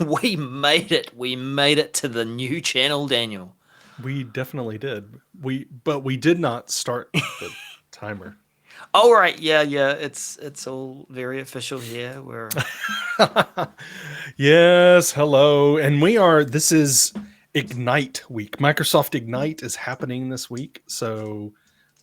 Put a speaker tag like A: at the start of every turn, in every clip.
A: We made it. We made it to the new channel, Daniel.
B: We definitely did. But we did not start the timer.
A: All right, yeah. It's all very official here. We're
B: Yes, hello. And this is Ignite week. Microsoft Ignite is happening this week. So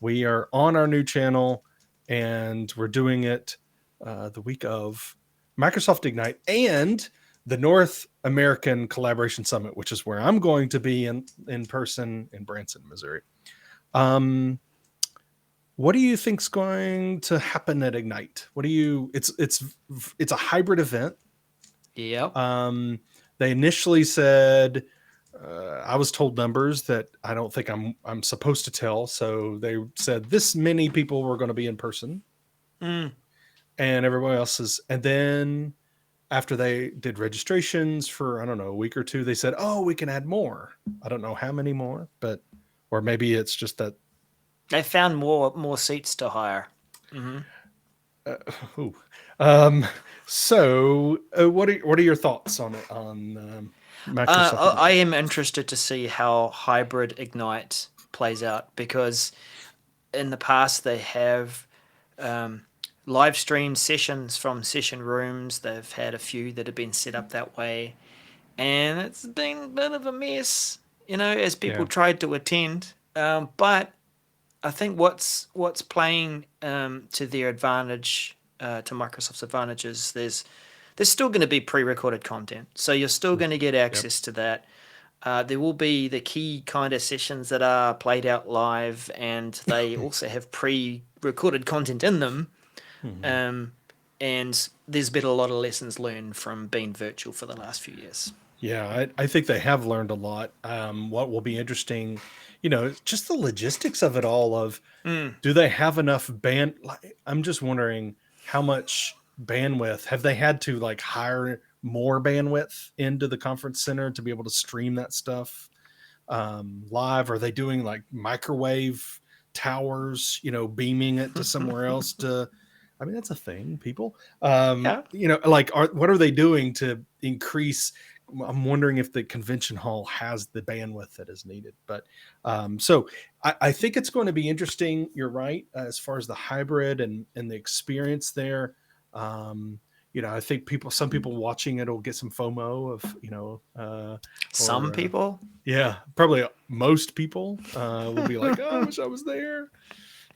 B: we are on our new channel and we're doing it the week of Microsoft Ignite and the North American Collaboration Summit, which is where I'm going to be in person in Branson, Missouri. What do you think's going to happen at Ignite? It's a hybrid event.
A: yep.
B: They initially said I was told numbers that I don't think I'm supposed to tell. So they said this many people were going to be in person,
A: Mm.
B: and everybody else is. And then after they did registrations for I don't know a week or two, they said, "Oh, we can add more." I don't know how many more, but or maybe it's just that.
A: They found more seats to hire. Hmm.
B: Uh, ooh. Um, what are your thoughts on it on Microsoft
A: I
B: Ignite?
A: am interested to see how hybrid Ignite plays out because in the past they have um, live stream sessions from session rooms. They've had a few that have been set up that way, and it's been a bit of a mess, as people
B: Yeah.
A: tried to attend. But I think what's playing to their advantage, to Microsoft's advantage, is there's still going to be pre-recorded content, so you're still going to get
B: Yep.
A: access to that. There will be the key kind of sessions that are played out live, and they also have pre-recorded content in them.
B: Mhm.
A: Um, and there's been a lot of lessons learned from being virtual for the last few years.
B: Yeah, I think they have learned a lot. What will be interesting, just the logistics of it all. Of
A: Mm.
B: do they have enough band? I'm just wondering how much bandwidth have they had to like hire more bandwidth into the conference center to be able to stream that stuff live? Are they doing like microwave towers, beaming it to somewhere else to? I mean, that's a thing, people.
A: Yeah.
B: What are they doing to increase? I'm wondering if the convention hall has the bandwidth that is needed. But so I think it's going to be interesting. You're right as far as the hybrid and the experience there. Um, I think some people watching it will get some FOMO of,
A: Some
B: or
A: people.
B: yeah, probably most people will be like, "Oh, I wish I was there."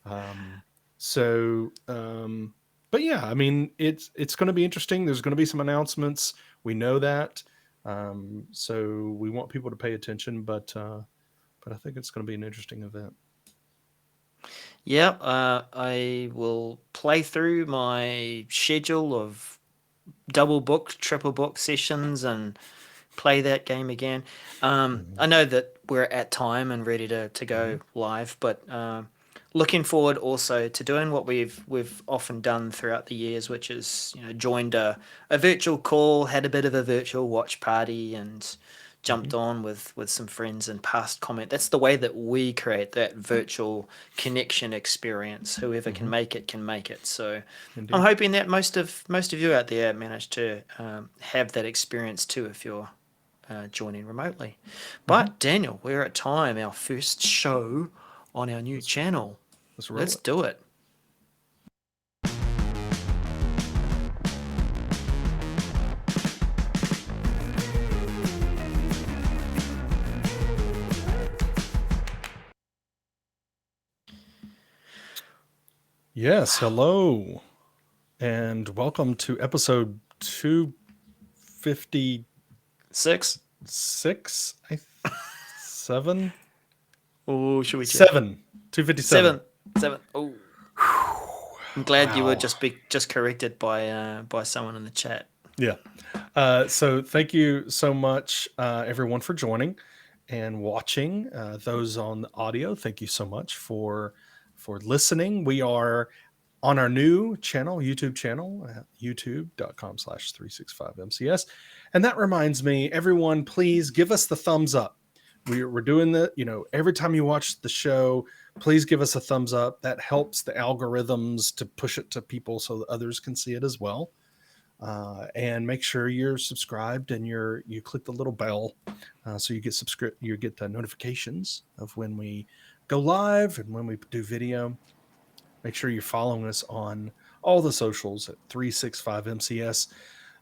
B: Um, so, but yeah, I mean, it's going to be interesting. There's going to be some announcements. We know that, so we want people to pay attention. But I think it's going to be an interesting event.
A: Yeah, I will play through my schedule of double booked, triple booked sessions and play that game again.
B: Mhm.
A: I know that we're at time and ready to
B: Mhm.
A: go live, but looking forward also to doing what we've often done throughout the years, which is joined a virtual call, had a bit of a virtual watch party, and jumped
B: Mhm.
A: on with some friends and passed comment. That's the way that we create that virtual connection experience. Whoever can
B: Mhm.
A: make it can make it. So I'm
B: Indeed.
A: hoping that most of you out there manage to have that experience too if you're joining remotely.
B: Mhm.
A: But Daniel, we're at time, our first show on our new
B: Let's
A: channel.
B: let's roll
A: Let's
B: it.
A: do it.
B: Yes. Hello, and welcome to episode 256.
A: 6?
B: I 7
A: Oh, should we check?
B: 7 257.
A: 7. 7. Oh, I'm glad you were
B: Wow.
A: just corrected by someone in the chat.
B: Yeah. So thank you so much, everyone, for joining and watching. Those on the audio, thank you so much for listening. We are on our new channel, YouTube channel, at youtube.com/365MCS. And that reminds me, everyone, please give us the thumbs up. We're doing the, every time you watch the show, please give us a thumbs up. That helps the algorithms to push it to people so that others can see it as well. And make sure you're subscribed and you click the little bell so you get the notifications of when we go live and when we do video. Make sure you're following us on all the socials at 365MCS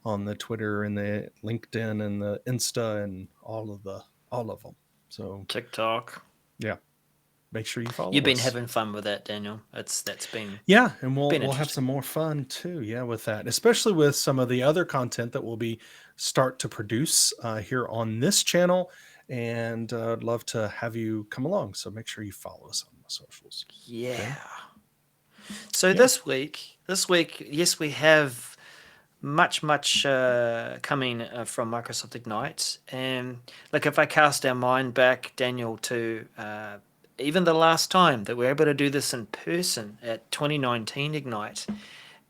B: on the Twitter and the LinkedIn and the Insta and all of them. So
A: TikTok.
B: yeah, make sure you
A: You've
B: follow
A: been
B: us.
A: having fun with that, Daniel. That's been
B: Yeah, and
A: been
B: we'll have
A: interesting.
B: some more fun too. Yeah, with that, especially with some of the other content that we'll be start to produce here on this channel. And I'd love to have you come along. So make sure you follow us on the socials.
A: Yeah.
B: Okay.
A: So
B: Yeah.
A: this week, yes, we have much coming from Microsoft Ignite, and like if I cast our mind back, Daniel, to even the last time that we were able to do this in person at 2019 Ignite,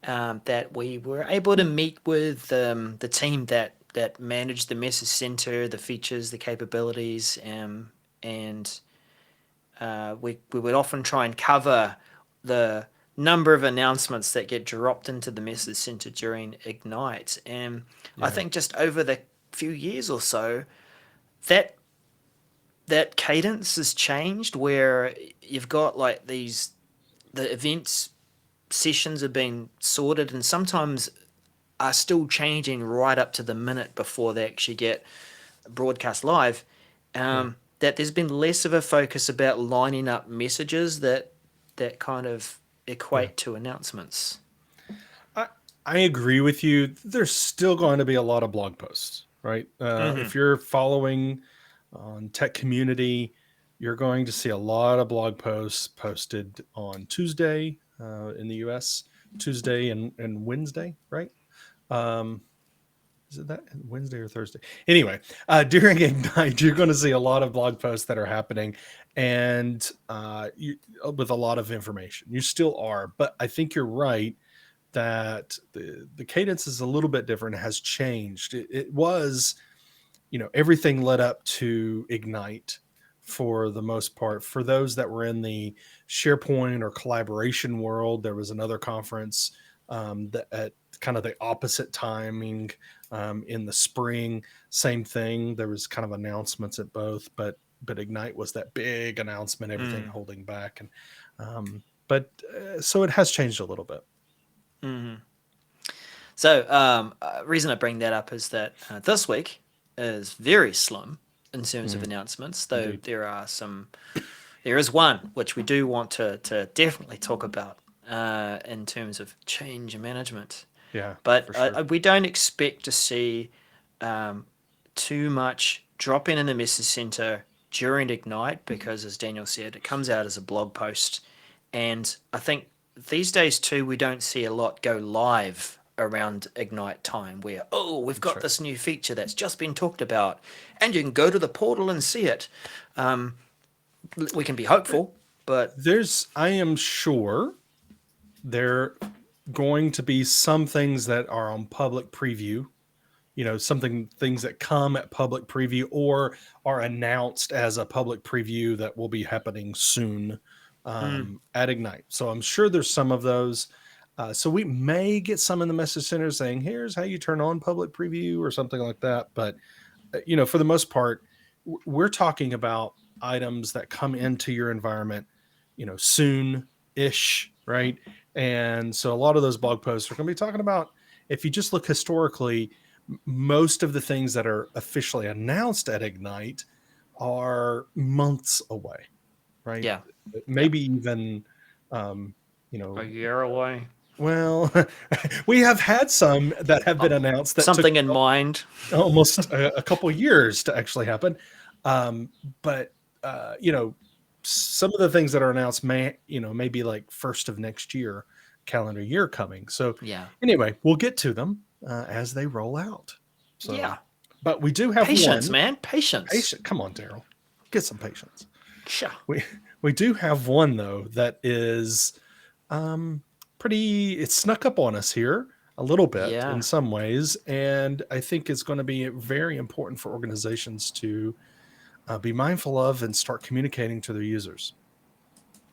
A: that we were able to meet with the team that managed the message center, the features, the capabilities, and we would often try and cover the number of announcements that get dropped into the message center during Ignite. And I
B: Yeah.
A: think just over the few years or so, that that cadence has changed where you've got like the events sessions are being sorted and sometimes are still changing right up to the minute before they actually get broadcast live.
B: Yeah.
A: That there's been less of a focus about lining up messages that kind of
B: Yeah.
A: equate to announcements.
B: I, I agree with you. There's still going to be a lot of blog posts, right?
A: Mm-hmm.
B: If you're following on tech community, you're going to see a lot of blog posts posted on Tuesday in the US, Tuesday and Wednesday, right? Um, is it that Wednesday or Thursday? Anyway, during Ignite, you're going to see a lot of blog posts that are happening and with a lot of information. You still are, but I think you're right that the cadence is a little bit different, has changed. It was, everything led up to Ignite for the most part. For those that were in the SharePoint or collaboration world, there was another conference that at kind of the opposite timing in the spring. Same thing. There was kind of announcements at both, but Ignite was that big announcement, everything
A: Mm.
B: holding back, and but so it has changed a little bit.
A: Mm-hmm. So, reason I bring that up is that this week is very slim in terms of
B: Mm,
A: announcements, though
B: indeed.
A: there is one which we do want to definitely talk about in terms of change management.
B: Yeah,
A: But
B: for sure.
A: we don't expect to see um, too much drop in the message center during Ignite because, as Daniel said, it comes out as a blog post. And I think these days, too, we don't see a lot go live around Ignite time where, oh, we've
B: That's
A: got
B: right.
A: this new feature that's just been talked about and you can go to the portal and see it. Um, we can be hopeful, but
B: I am sure there going to be some things that are on public preview, things that come at public preview or are announced as a public preview that will be happening soon
A: mm,
B: at Ignite. So I'm sure there's some of those. So we may get some in the message center saying, here's how you turn on public preview or something like that. But, for the most part, we're talking about items that come into your environment, soon ish, right? And so a lot of those blog posts are going to be talking about, if you just look historically, most of the things that are officially announced at Ignite are months away, right?
A: yeah, yeah,
B: Maybe even, um, you
A: a
B: know,
A: year away.
B: well, we have had some that have
A: Uh,
B: been announced that took
A: Something in mind.
B: almost a couple years to actually happen. Um, but some of the things that are announced may be like first of next year, calendar year coming. So
A: Yeah.
B: anyway, we'll get to them as they roll out. So,
A: Yeah.
B: but we do have
A: Patience,
B: one
A: man. Patience.
B: patient. Come on, Daryl, get some patience.
A: Sure.
B: We do have one though that is um, pretty. It snuck up on us here a little bit in
A: Yeah.
B: some ways, and I think it's going to be very important for organizations to be mindful of and start communicating to their users.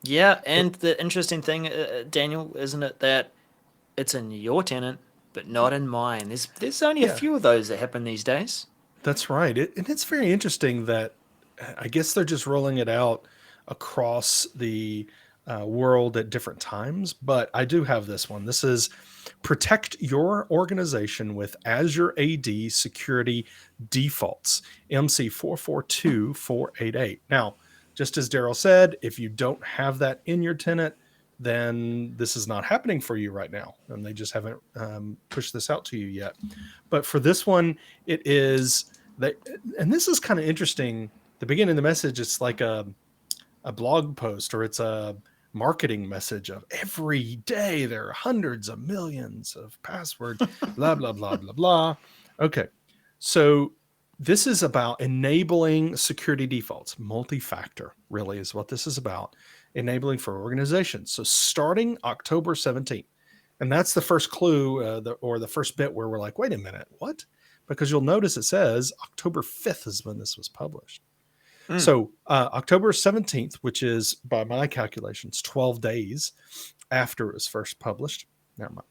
A: Yeah. And the interesting thing, Daniel, isn't it that it's in your tenant? but not in mine. There's only a
B: Yeah,
A: few of those that happen these days.
B: that's right. And it's very interesting that I guess they're just rolling it out across the world at different times. But I do have this one. This is protect your organization with Azure AD security defaults, MC 442488. Now, just as Darrell said, if you don't have that in your tenant, then this is not happening for you right now. And they just haven't pushed this out to you yet. But for this one, it is they, and this is kind of interesting. The beginning of the message, it's like a blog post or it's a marketing message of every day there are hundreds of millions of passwords, blah, blah, blah, blah, blah. Okay. So this is about enabling security defaults. Multi-factor really is what this is about, enabling for organizations. So starting October 17th, and that's the first clue or the first bit where we're like, wait a minute, what? Because you'll notice it says October 5th is when this was published. So October 17th, which is by my calculations, 12 days after it was first published. Now, my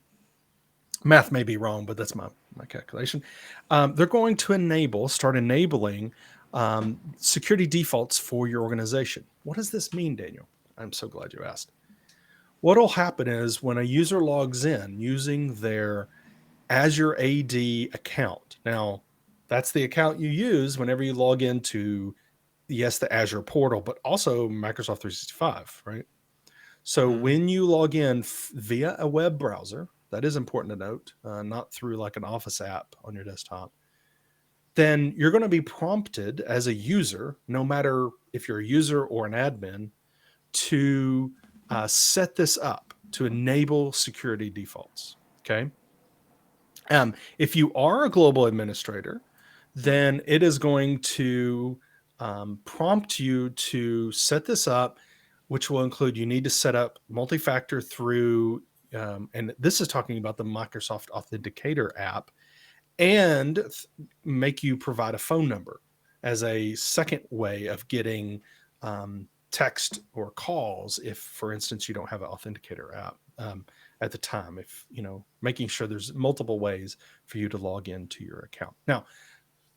B: math may be wrong, but that's my calculation. They're going to start enabling security defaults for your organization. What does this mean, Daniel? I'm so glad you asked. What will happen is when a user logs in using their Azure AD account. Now, that's the account you use whenever you log into, yes, the Azure portal, but also Microsoft 365, right? So when you log in via a web browser, that is important to note, not through like an Office app on your desktop, then you're going to be prompted as a user, no matter if you're a user or an admin, to set this up to enable security defaults. Okay. If you are a global administrator, then it is going to prompt you to set this up, which will include you need to set up multi-factor through, and this is talking about the Microsoft Authenticator app, and make you provide a phone number as a second way of getting text or calls if, for instance, you don't have an Authenticator app at the time. If, making sure there's multiple ways for you to log into your account. Now,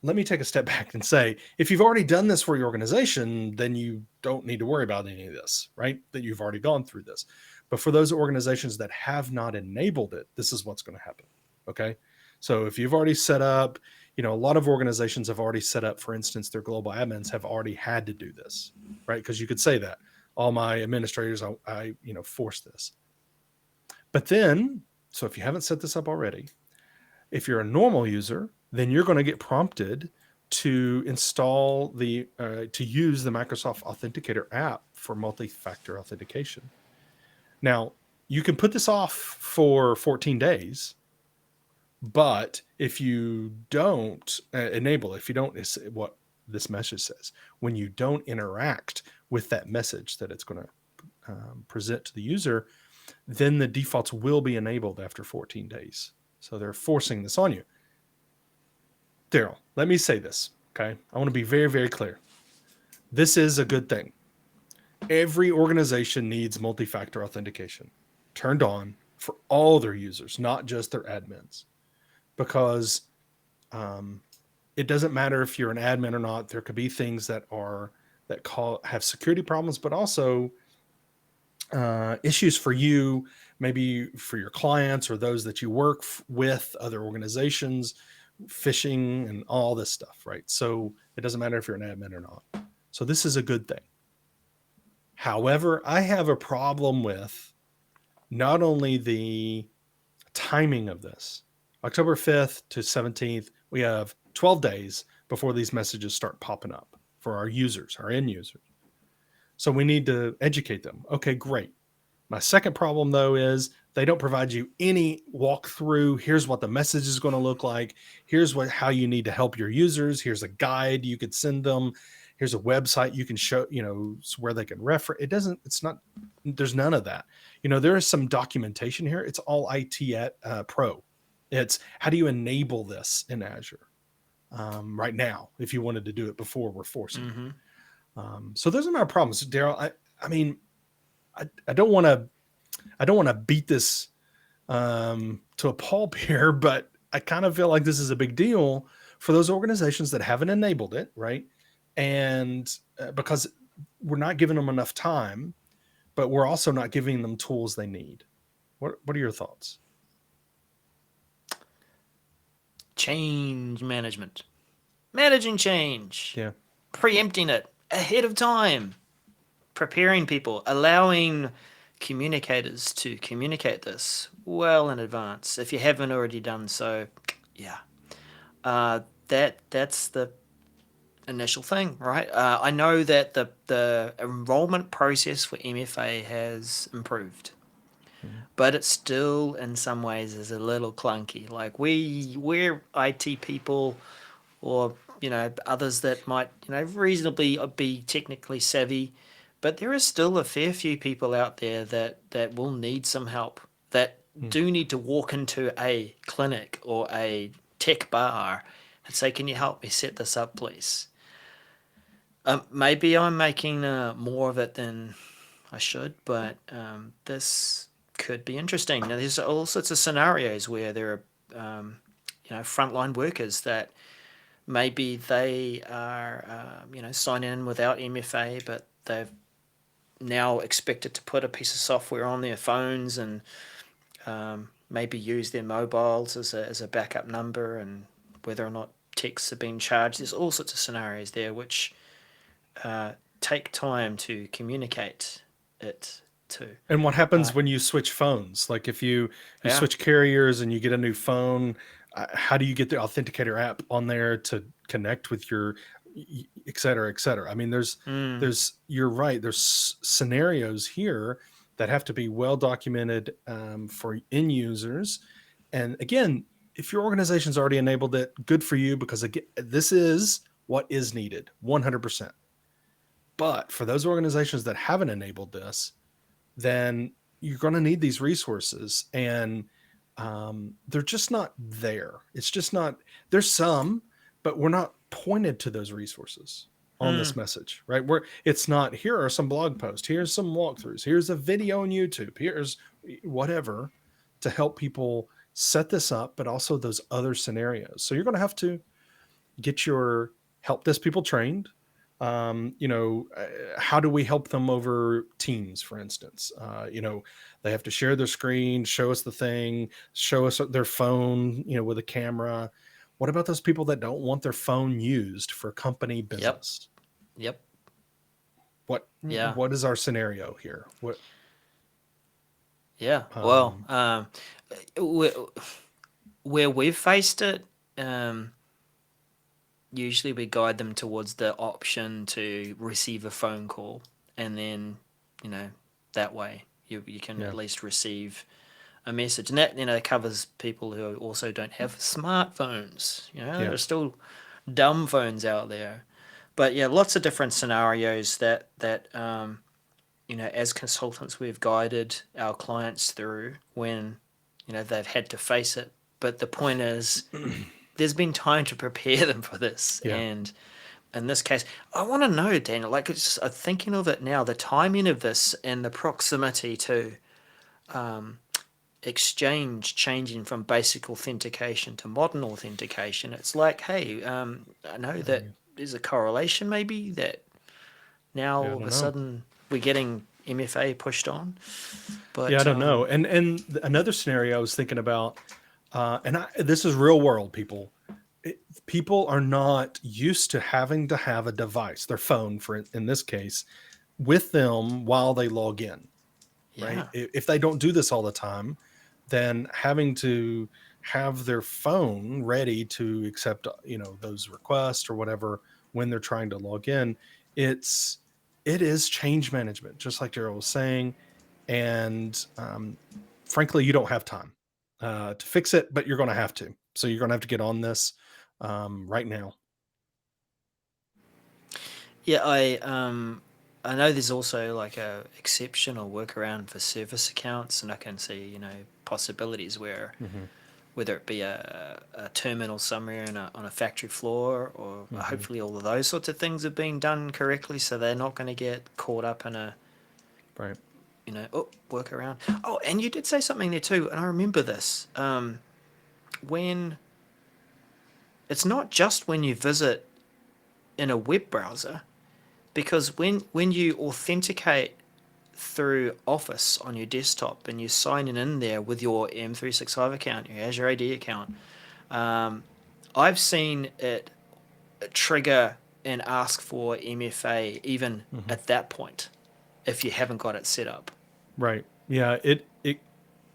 B: let me take a step back and say, if you've already done this for your organization, then you don't need to worry about any of this, right? That you've already gone through this. But for those organizations that have not enabled it, this is what's going to happen. Okay. So if you've already set up, a lot of organizations have already set up, for instance, their global admins have already had to do this, right? Because you could say that all my administrators, I force this. But then, so if you haven't set this up already, if you're a normal user, then you're going to get prompted to install to use the Microsoft Authenticator app for multi-factor authentication. Now, you can put this off for 14 days, but if you don't enable, if you don't, is what this message says, when you don't interact with that message that it's going to present to the user, then the defaults will be enabled after 14 days. So they're forcing this on you. Darrell, let me say this, okay? I want to be very, very clear. This is a good thing. Every organization needs multi-factor authentication turned on for all their users, not just their admins, because it doesn't matter if you're an admin or not. There could be things that have security problems, but also issues for you, maybe for your clients or those that you work with, other organizations, phishing and all this stuff, right? So it doesn't matter if you're an admin or not. So this is a good thing. However, I have a problem with not only the timing of this. October 5th to 17th, we have 12 days before these messages start popping up for our users, our end users. So we need to educate them. Okay, great. My second problem, though, is they don't provide you any walkthrough. Here's what the message is going to look like. Here's how you need to help your users. Here's a guide you could send them. Here's a website you can show, where they can refer. There's none of that. There is some documentation here. It's all IT Pro. It's how do you enable this in Azure right now if you wanted to do it before we're forcing it. So those are my problems, Darrell. I don't want to beat this to a pulp here, but I kind of feel like this is a big deal for those organizations that haven't enabled it, right? And because we're not giving them enough time, but we're also not giving them tools they need. What are your thoughts?
A: Change management. Managing change.
B: Yeah.
A: Preempting it ahead of time. Preparing people. Allowing communicators to communicate this well in advance. If you haven't already done so, yeah. That's the initial thing, right? I know that the enrollment process for MFA has improved,
B: Mhm.
A: but it still in some ways is a little clunky. Like we're IT people, or others that might reasonably be technically savvy, but there is still a fair few people out there that will need some help, that
B: Mm.
A: do need to walk into a clinic or a tech bar and say, can you help me set this up, please? Maybe I'm making more of it than I should, but this could be interesting. Now, there's all sorts of scenarios where there are, frontline workers that maybe they are, signing in without MFA, but they've now expected to put a piece of software on their phones and maybe use their mobiles as a backup number, and whether or not texts are being charged. There's all sorts of scenarios there which uh, take time to communicate it to.
B: And what happens
A: Uh,
B: when you switch phones? Like if you
A: yeah.
B: switch carriers and you get a new phone, how do you get the Authenticator app on there to connect with your, et cetera, et cetera? I mean,
A: Mm,
B: there's you're right. There's scenarios here that have to be well documented for end users. And again, if your organization's already enabled it, good for you, because again, this is what is needed, 100%. But for those organizations that haven't enabled this, then you're going to need these resources, and they're just not there. It's just not. There's some, but we're not pointed to those resources on this
A: mm,
B: message, right? Where it's not, here are some blog posts, here's some walkthroughs, here's a video on YouTube, here's whatever to help people set this up, but also those other scenarios. So you're going to have to get your help desk people trained. How do we help them over Teams, for instance? They have to share their screen, show us the thing, show us their phone, with a camera. What about those people that don't want their phone used for company
A: yep.
B: business?
A: Yep.
B: What
A: Yeah.
B: what is our scenario here? What
A: Yeah. Well,
B: um
A: where, where we've faced it, um, usually we guide them towards the option to receive a phone call, and then, you know, that way you can
B: yeah,
A: at least receive a message, and that covers people who also don't have smartphones. There
B: yeah.
A: are still dumb phones out there, but yeah, lots of different scenarios that as consultants we've guided our clients through when they've had to face it. But the point is, there's been time to prepare them for this,
B: Yeah.
A: and in this case, I want to know, Daniel, like, it's thinking of it now, the timing of this and the proximity to exchange changing from basic authentication to modern authentication. It's like, hey, I know that there's a correlation maybe that now
B: Yeah, I
A: all of
B: don't
A: a
B: know.
A: sudden we're getting MFA pushed on.
B: Yeah, I
A: But
B: don't know. And another scenario I was thinking about, this is real world, people. People are not used to having to have a device, their phone, for in this case, with them while they log in. Right?
A: yeah,
B: If they don't do this all the time, then having to have their phone ready to accept, those requests or whatever when they're trying to log in, it's it is change management, just like Darrell was saying. And frankly, you don't have time to fix it, but you're going to have to. So you're going to have to get on this right now.
A: yeah. I know there's also like a exception or workaround for service accounts, and I can see possibilities where
B: Hmm.
A: whether it be a terminal somewhere on a factory floor, or
B: Hmm.
A: hopefully all of those sorts of things are being done correctly, so they're not going to get caught up in a
B: Right.
A: work around. Oh, and you did say something there too, and I remember this. When it's not just when you visit in a web browser, because when you authenticate through Office on your desktop and you're signing in there with your M365 account, your Azure AD account, I've seen it trigger and ask for MFA even at that point if you haven't got it set up.
B: Right. Yeah.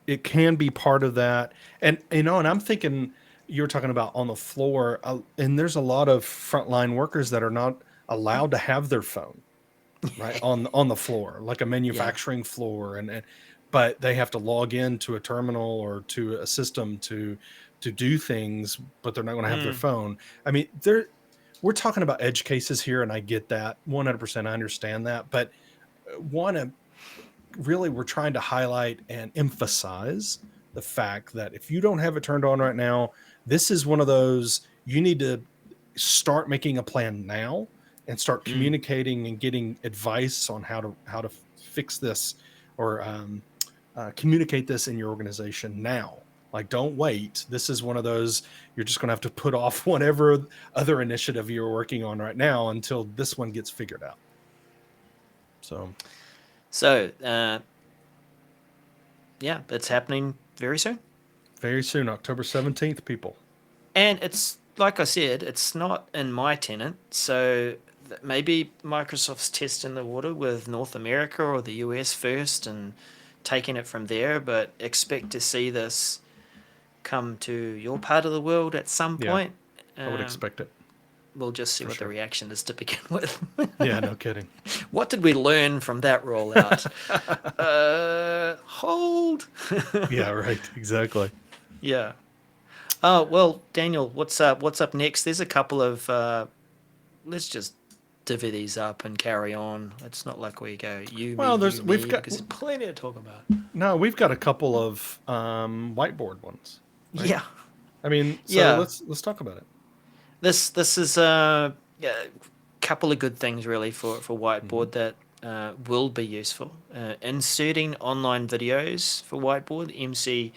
B: It can be part of that, and and I'm thinking you're talking about on the floor, and there's a lot of frontline workers that are not allowed to have their phone right on the floor, like a
A: Yeah.
B: manufacturing floor, and but they have to log in to a terminal or to a system to do things, but they're not going to have their phone. I mean, we're talking about edge cases here, and I get that 100%. I understand that, but one really we're trying to highlight and emphasize the fact that if you don't have it turned on right now, this is one of those you need to start making a plan now and start communicating and getting advice on how to fix this or communicate this in your organization now. Like, don't wait. This is one of those you're just going to have to put off whatever other initiative you're working on right now until this one gets figured out.
A: So, yeah, it's happening very soon.
B: Very soon, October 17th, people.
A: And it's, like I said, it's not in my tenant. So maybe Microsoft's testing the water with North America or the US first and taking it from there. But expect to see this come to your part of the world at some point.
B: I would expect it.
A: We'll just see what the reaction is to begin with.
B: Yeah, no kidding.
A: What did we learn from that rollout? Hold.
B: Yeah, right. Exactly.
A: Yeah. Oh, well, Daniel, what's up? What's up next? There's a couple of let's just divvy these up and carry on. It's not like we go
B: we've got
A: because there's plenty to talk about.
B: No, we've got a couple of whiteboard ones. Right?
A: Yeah.
B: I mean, so let's talk about it.
A: This is a couple of good things really for Whiteboard that will be useful. Inserting online videos for Whiteboard, MC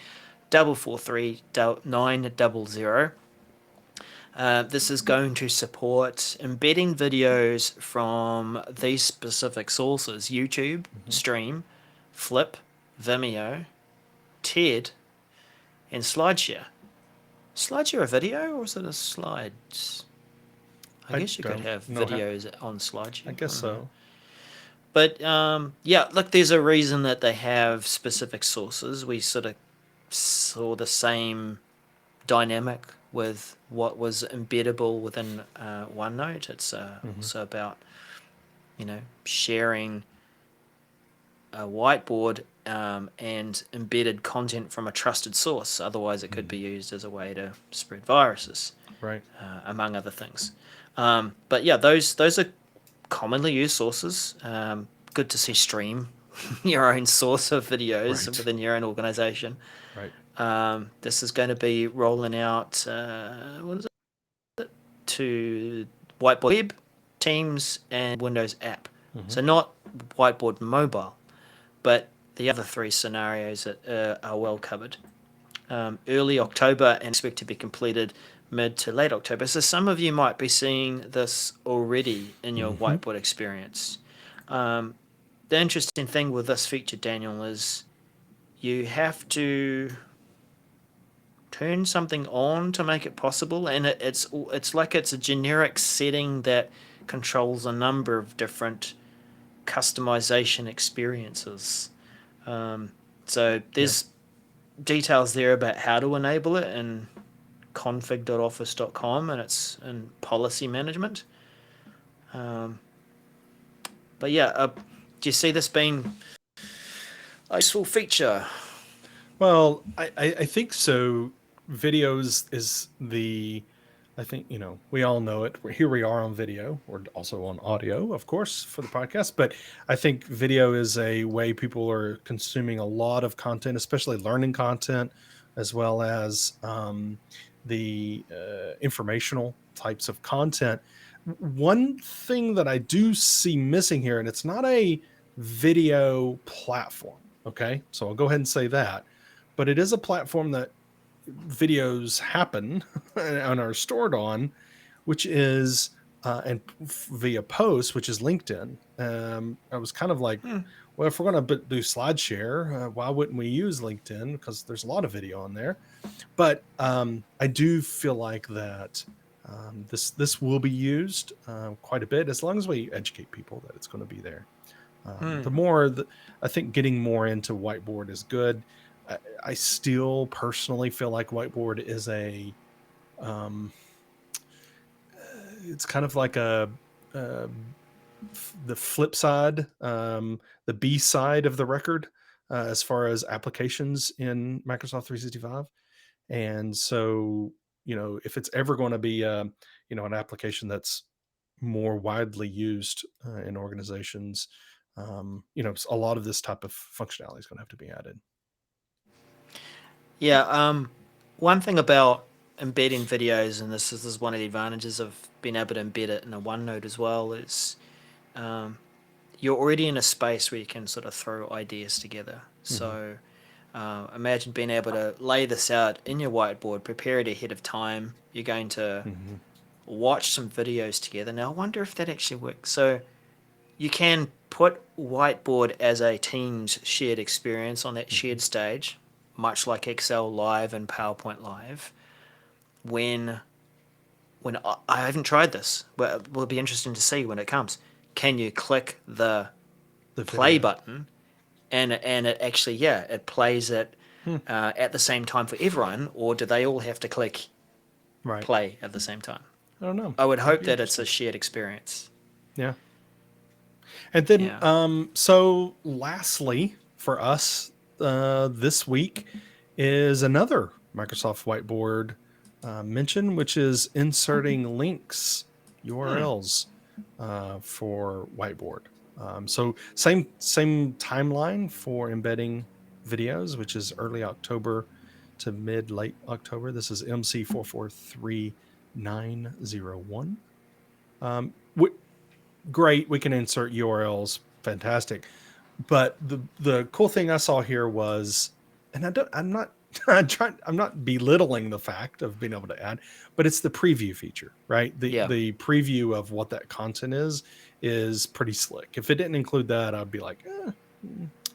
A: 443-900. This is going to support embedding videos from these specific sources: YouTube, Stream, Flip, Vimeo, TED, and SlideShare. SlideShare a video or is it a slides? I guess you could have videos on SlideShare.
B: I guess so.
A: But yeah, look, there's a reason that they have specific sources. We sort of saw the same dynamic with what was embeddable within OneNote. It's also about, sharing a whiteboard and embedded content from a trusted source. Otherwise, it could be used as a way to spread viruses,
B: right?
A: Among other things. But yeah, those are commonly used sources. Good to see Stream, your own source of videos within your own organization.
B: Right.
A: This is going to be rolling out what is it, to Whiteboard Web, Teams, and Windows app. So not Whiteboard Mobile, but the other three scenarios that are well covered. Early October and expect to be completed mid to late October. So some of you might be seeing this already in your Whiteboard experience. The interesting thing with this feature, Daniel, is you have to turn something on to make it possible, and it's like it's a generic setting that controls a number of different customization experiences. So there's details there about how to enable it in config.office.com, and it's in policy management. But yeah, do you see this being a useful feature?
B: Well, I think so. Videos is I think, we all know it. Here we are on video. We're also on audio, of course, for the podcast. But I think video is a way people are consuming a lot of content, especially learning content, as well as the informational types of content. One thing that I do see missing here, and it's not a video platform. Okay, so I'll go ahead and say that, but it is a platform that videos happen and are stored on, which is and via posts, which is LinkedIn. I was kind of like,
A: Hmm.
B: well, if we're going to do SlideShare, why wouldn't we use LinkedIn? Because there's a lot of video on there. But I do feel like that this will be used quite a bit, as long as we educate people that it's going to be there.
A: Hmm.
B: The more that I think getting more into Whiteboard is good. I still personally feel like Whiteboard is um, it's kind of like uh, the flip side, the B side of the record as far as applications in Microsoft 365. And so, if it's ever going to be, an application that's more widely used in organizations, a lot of this type of functionality is going to have to be added.
A: Yeah. One thing about embedding videos, and this is one of the advantages of being able to embed it in a OneNote as well, is um, you're already in a space where you can sort of throw ideas together.
B: Hmm.
A: So imagine being able to lay this out in your whiteboard, prepare it ahead of time. You're going to
B: Hmm.
A: watch some videos together. Now, I wonder if that actually works. So you can put whiteboard as a team's shared experience on that
B: Hmm.
A: shared stage, much like Excel Live and PowerPoint Live. When I haven't tried this, but it will be interesting to see when it comes. Can you click the
B: The
A: play
B: video.
A: button and it actually, yeah, it plays it
B: Hmm.
A: at the same time for everyone, or do they all have to click
B: Right.
A: play at the same time?
B: I don't know.
A: I would
B: That'd
A: hope
B: be
A: that it's a
B: interesting.
A: shared experience.
B: Yeah. And then,
A: Yeah.
B: so lastly for us this week is another Microsoft Whiteboard mention, which is inserting links,
A: Hmm.
B: URLs for Whiteboard. So same timeline for embedding videos, which is early October to mid late October. This is MC 443901. Um, Great, we can insert URLs, fantastic. But the cool thing I saw here was, and I'm not I'm not belittling the fact of being able to add, but it's the preview feature, right? the
A: Yeah.
B: the preview of what that content is pretty slick. If it didn't include that, I'd be like,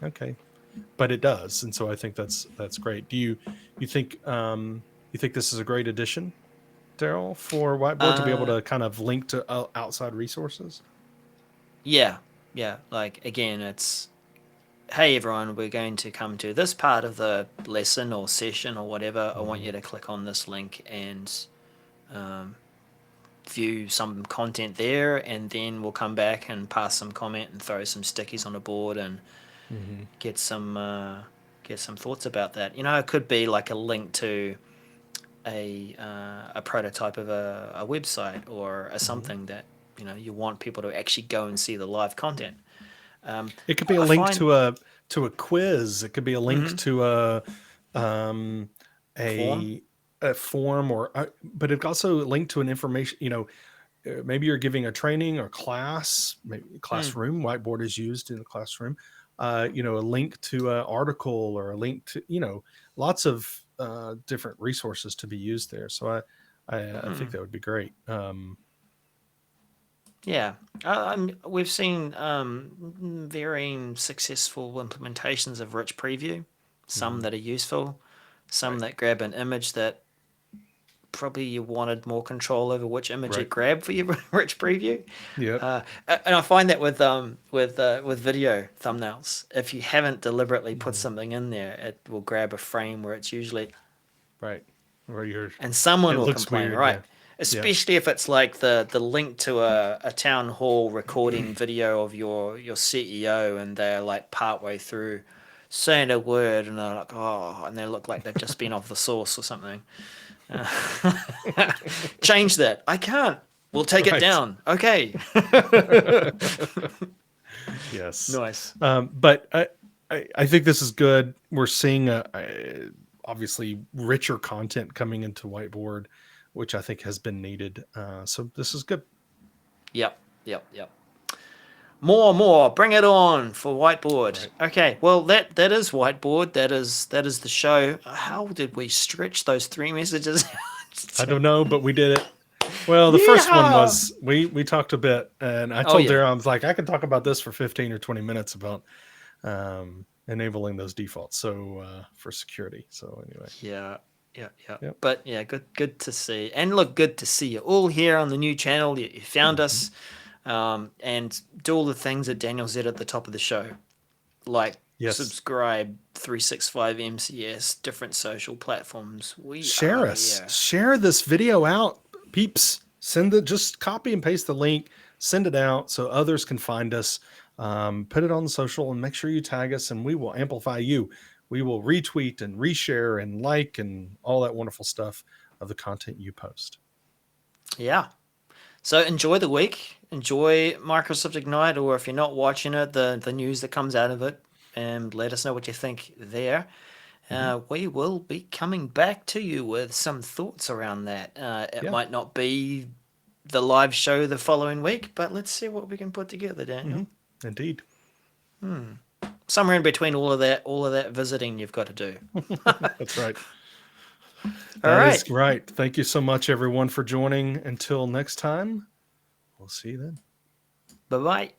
B: okay, but it does, and so I think that's great. You think this is a great addition, Daryl, for Whiteboard to be able
A: Uh,
B: to kind of link to outside resources?
A: yeah. Yeah. Like, again, it's, hey, everyone, we're going to come to this part of the lesson or session or whatever. I want
B: Hmm.
A: you to click on this link and um, view some content there, and then we'll come back and pass some comment and throw some stickies on the board and
B: Hmm.
A: get some thoughts about that. It could be like a link to a prototype of a website or a
B: Hmm.
A: something that you want people to actually go and see the live content. Um,
B: It could be a
A: I
B: link
A: find
B: to a quiz. It could be a link
A: mhm,
B: to um,
A: form.
B: a a form, or but it could also link to an information. Maybe you're giving a training or class, maybe
A: Hmm.
B: classroom. Whiteboard is used in the classroom. A link to an article, or a link to lots of different resources to be used there. So I think
A: Hmm.
B: that would be great.
A: Yeah, we've seen varying successful implementations of Rich Preview. Some
B: Mhm.
A: that are useful, some
B: Right.
A: that grab an image that probably you wanted more control over which image
B: Right.
A: it grabbed for your Rich Preview.
B: Yep.
A: And I find that with video thumbnails, if you haven't deliberately put
B: Mhm.
A: something in there, it will grab a frame where it's usually,
B: Right. Where you're
A: and someone
B: it
A: will
B: looks
A: complain,
B: weird.
A: right?
B: Yeah. Yeah.
A: Especially if it's like the link to a town hall recording video of your CEO, and they're like partway through saying a word, and they're like, oh, and they look like they've just been off the sauce or something. Uh, change that. I can't. We'll take it
B: Right.
A: down. Okay.
B: Yes.
A: Nice.
B: But I think this is good. We're seeing obviously richer content coming into Whiteboard, which I think has been needed. So this is good.
A: Yep. Yep. Yep. More. Bring it on for Whiteboard.
B: Right.
A: Okay, well that is Whiteboard. That is the show. How did we stretch those 3 messages?
B: I don't know, but we did it. Well, the first one
A: Yeah.
B: was we talked a bit, and I
A: Oh
B: told
A: yeah.
B: Darrell, I was like, I can talk about this for 15 or 20 minutes about enabling those defaults. So for security. So anyway.
A: Yeah.
B: Yep.
A: But yeah, good to see. And look, good to see you all here on the new channel. You found us. And do all the things that Daniel said at the top of the show. Like
B: Yes.
A: subscribe, 365 MCS, different social platforms.
B: Share us. Share this video out, peeps. Just copy and paste the link, send it out so others can find us. Put it on the social and make sure you tag us, and we will amplify you. We will retweet and reshare and like and all that wonderful stuff of the content you post.
A: Yeah. So enjoy the week. Enjoy Microsoft Ignite, or if you're not watching it, the news that comes out of it, and let us know what you think there. We will be coming back to you with some thoughts around that. It might not be the live show the following week, but let's see what we can put together, Daniel.
B: Indeed.
A: Somewhere in between all of that visiting you've got to do.
B: That's right.
A: All right.
B: That is right. Thank you so much, everyone, for joining. Until next time, we'll see you then.
A: Bye-bye.